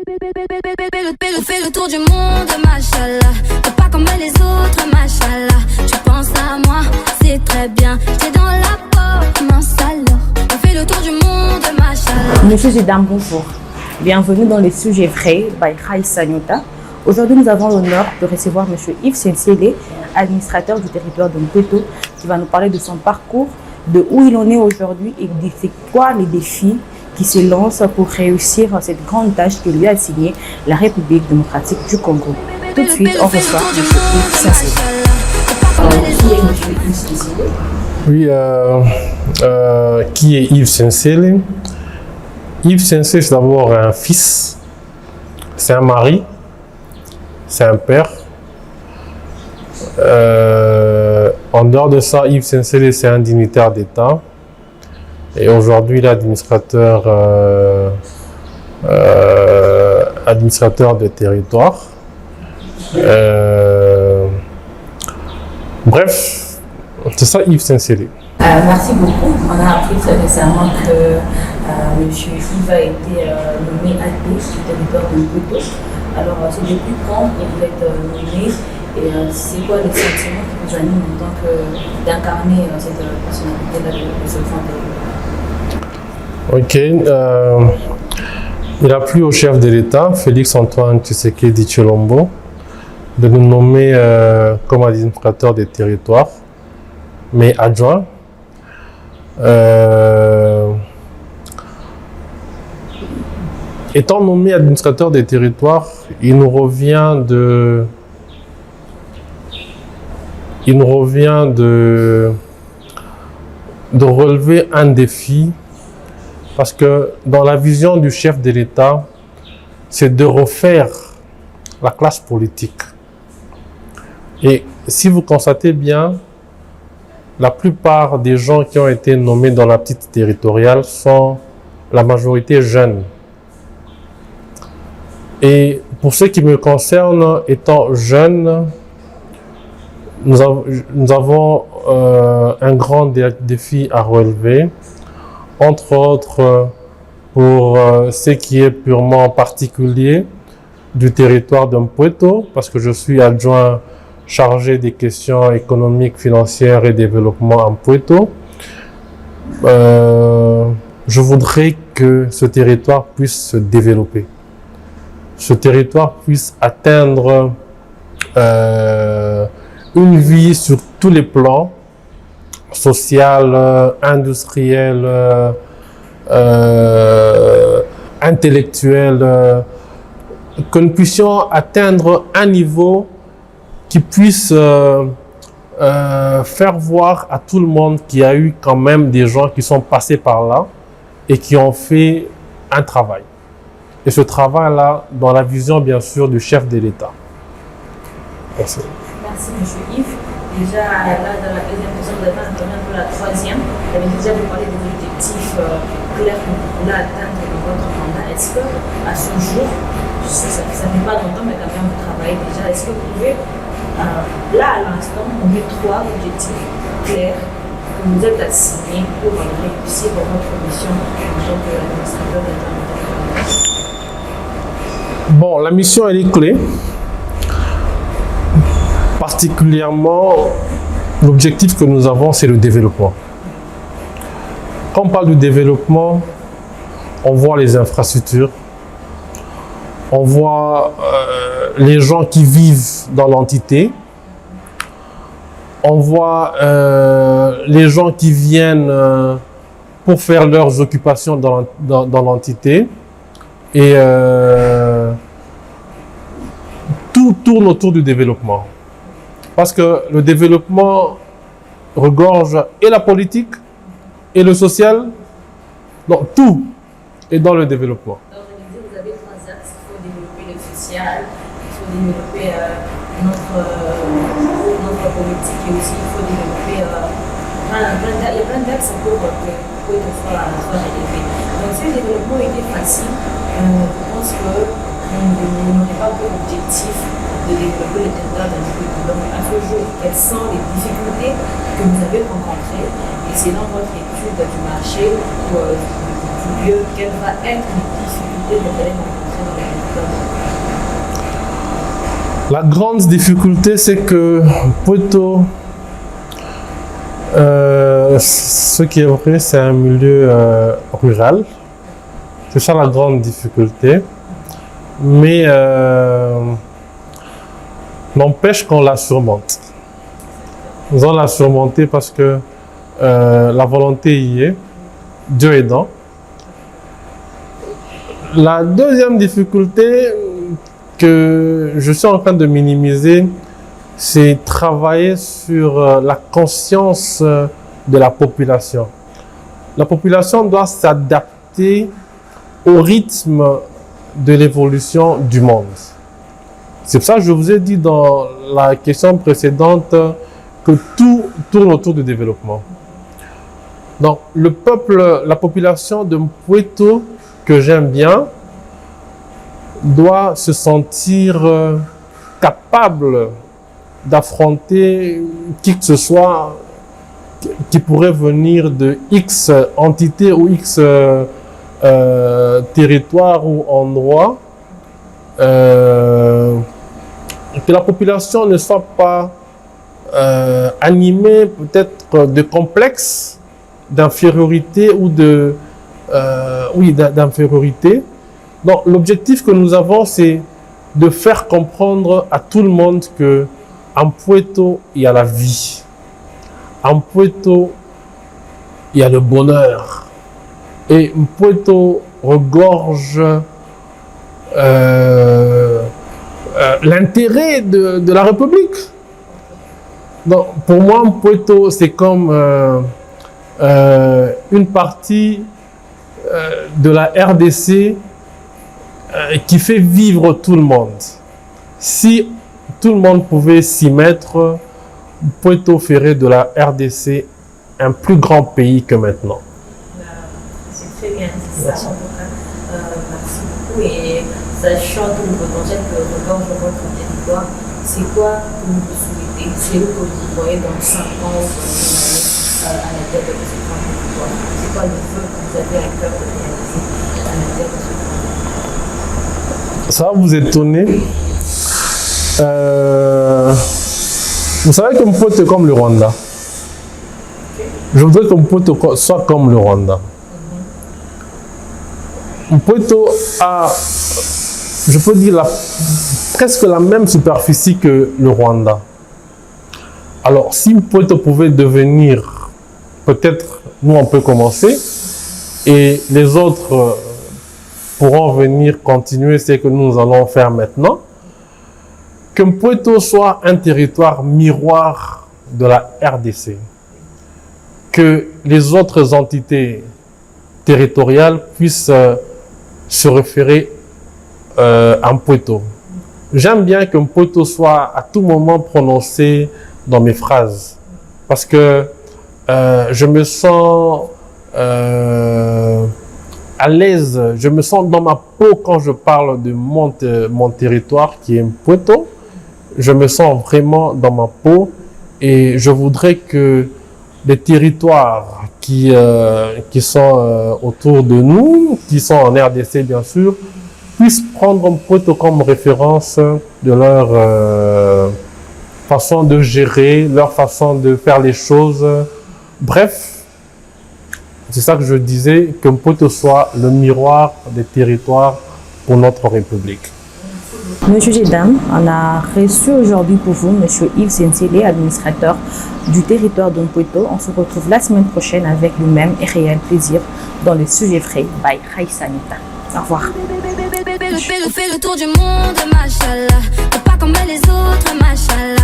Fais le tour du monde, machallah. T'es pas comme les autres, machallah. Tu penses à moi, c'est très bien. T'es dans la peau, mince alors. On fait le tour du monde, machallah. Monsieur Zidane, bonjour. Bienvenue dans les sujets vrais by Raïssa Nyota. Aujourd'hui, nous avons l'honneur de recevoir Monsieur Yves Sensiele, administrateur du territoire de Mpueto, qui va nous parler de son parcours, de où il en est aujourd'hui et de c'est quoi les défis qui se lancent pour réussir cette grande tâche que lui a assignée la République démocratique du Congo. Tout de suite, on reçoit M. Yves Sensiele. Qui est M. Yves Sensiele? Oui, qui est Yves Sensiele? Yves Sensiele, c'est d'abord un fils, c'est un mari, c'est un père. En dehors de ça, Yves Sensiele, c'est un dignitaire d'État. Et aujourd'hui, l'administrateur administrateur de territoire. Bref, c'est ça Yves Sensiele. Merci beaucoup. On a appris très récemment que M. Yves a été nommé AD du territoire de Mpueto. Alors, c'est depuis quand vous êtes nommé et c'est quoi les sentiments qui vous animent en tant d'incarner cette personnalité-là de ce grand territoire? Ok. Il a plu au chef de l'État, Félix Antoine Tshisekedi Tshilombo, de nous nommer comme administrateur des territoires, mais adjoint. Étant nommé administrateur des territoires, il nous revient de relever un défi, parce que dans la vision du chef de l'État, c'est de refaire la classe politique. Et si vous constatez bien, la plupart des gens qui ont été nommés dans la petite territoriale sont la majorité jeunes. Et pour ce qui me concerne, étant jeune, nous avons un grand défi à relever, entre autres pour ce qui est purement particulier du territoire de Mpueto, parce que je suis adjoint chargé des questions économiques, financières et développement à Mpueto. Je voudrais que ce territoire puisse se développer. Ce territoire puisse atteindre une vie sur tous les plans, social, industriel, intellectuel, que nous puissions atteindre un niveau qui puisse faire voir à tout le monde qu'il y a eu quand même des gens qui sont passés par là et qui ont fait un travail. Et ce travail-là, dans la vision, bien sûr, du chef de l'État. Merci. Merci, M. Yves. Déjà, là, dans la deuxième question, vous avez intervenu pour la troisième. Vous avez déjà parlé des objectifs clairs que vous voulez atteindre dans votre mandat. Est-ce que, à ce jour, ça ne fait pas longtemps, mais quand même, vous travaillez déjà. Est-ce que vous pouvez, là, à l'instant, nommer 3 objectifs clairs que vous êtes assignés pour réussir votre mission en tant qu'administrateur d'État? Bon, la mission, elle est clé. Particulièrement, l'objectif que nous avons, c'est le développement. Quand on parle du développement, on voit les infrastructures, on voit les gens qui vivent dans l'entité, on voit les gens qui viennent pour faire leurs occupations dans l'entité, et tout tourne autour du développement. Parce que le développement regorge et la politique et le social. Donc tout est dans le développement. Donc vous avez 3 axes. Il faut développer le social, il faut développer notre politique et aussi il faut développer il y a plein d'axes pour que soit élevé. Donc si le développement était facile, je pense que vous n'aurez pas pour objectif de développer le territoire d'un pays. Donc à ce jour, quelles sont les difficultés que vous avez rencontrées et c'est dans votre étude du marché ou du lieu, quelles vont être les difficultés que vous allez rencontrer dans le territoire La grande difficulté, c'est que Mpueto, ce qui est vrai, c'est un milieu rural. C'est ça la grande difficulté. Mais n'empêche qu'on la surmonte. Nous allons la surmonter parce que la volonté y est, Dieu aidant. La deuxième difficulté que je suis en train de minimiser, c'est travailler sur la conscience de la population. La population doit s'adapter au rythme de l'évolution du monde. C'est pour ça que je vous ai dit dans la question précédente que tout tourne autour du développement. Donc, le peuple, la population de Mpueto, que j'aime bien, doit se sentir capable d'affronter qui que ce soit qui pourrait venir de X entité ou X territoire ou endroit. Que la population ne soit pas animée peut-être de complexes d'infériorité ou d'infériorité. Donc, l'objectif que nous avons, c'est de faire comprendre à tout le monde que en Mpueto, il y a la vie. En Mpueto, il y a le bonheur. Et Mpueto regorge l'intérêt de la République. Donc, pour moi, Mpueto, c'est comme une partie de la RDC qui fait vivre tout le monde. Si tout le monde pouvait s'y mettre, Mpueto ferait de la RDC un plus grand pays que maintenant. C'est très bien, c'est ça en tout cas. Merci beaucoup. Et sachant tout le potentiel que regorge votre territoire, c'est quoi que vous souhaitez? C'est où que vous voyez dans 5 ans à la tête de ce grand territoire? C'est quoi le feu que vous avez à cœur de réaliser à la tête de ce grand territoire? Ça va vous étonner. Vous savez que Mpueto est comme le Rwanda. Je voudrais que Mpueto soit comme le Rwanda. Mpueto a, je peux dire, presque la même superficie que le Rwanda. Alors, si Mpueto pouvait devenir, peut-être, nous on peut commencer, et les autres pourront venir continuer ce que nous allons faire maintenant, que Mpueto soit un territoire miroir de la RDC, que les autres entités territoriales puissent se référer à Mpueto. J'aime bien que Mpueto soit à tout moment prononcé dans mes phrases, parce que je me sens à l'aise, je me sens dans ma peau quand je parle de mon territoire qui est Mpueto. Je me sens vraiment dans ma peau et je voudrais que les territoires qui sont autour de nous, qui sont en RDC bien sûr, puissent prendre Mpueto comme référence de leur façon de gérer, leur façon de faire les choses. Bref, c'est ça que je disais, que Mpueto soit le miroir des territoires pour notre République. Monsieur Gédam, on a reçu aujourd'hui pour vous Monsieur Yves Sensele, administrateur du territoire de Mpueto. On se retrouve la semaine prochaine avec le même et réel plaisir dans les sujets frais by Raissa Anita. Au revoir. Fais le tour du monde, machallah. T'es pas comme les autres, machallah.